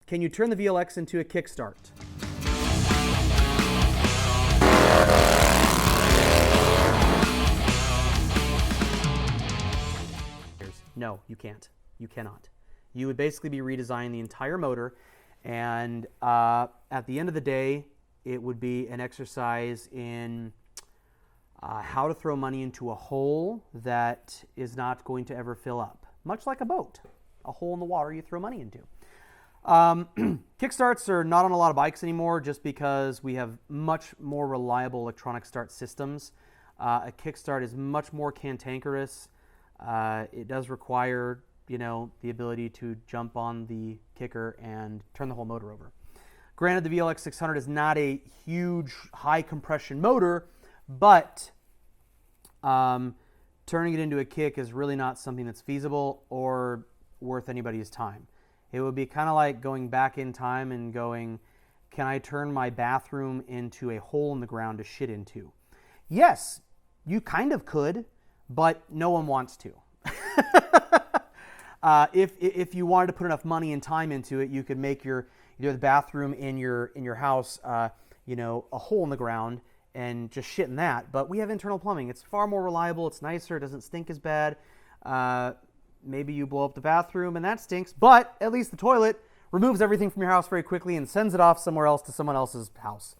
Can you turn the VLX into a Kickstart? No, you can't. You cannot. You would basically be redesigning the entire motor, and at the end of the day, it would be an exercise in how to throw money into a hole that is not going to ever fill up. Much like a boat, a hole in the water you throw money into. Kickstarts are not on a lot of bikes anymore just because we have much more reliable electronic start systems. A kickstart is much more cantankerous. It does require, the ability to jump on the kicker and turn the whole motor over. Granted, the VLX 600 is not a huge high compression motor, but turning it into a kick is really not something that's feasible or worth anybody's time. It would be kind of like going back in time and going, can I turn my bathroom into a hole in the ground to shit into? Yes, you kind of could, but no one wants to. If you wanted to put enough money and time into it, you could make the bathroom in your house, a hole in the ground and just shit in that. But we have internal plumbing. It's far more reliable. It's nicer. It doesn't stink as bad. Maybe you blow up the bathroom and that stinks, but at least the toilet removes everything from your house very quickly and sends it off somewhere else to someone else's house.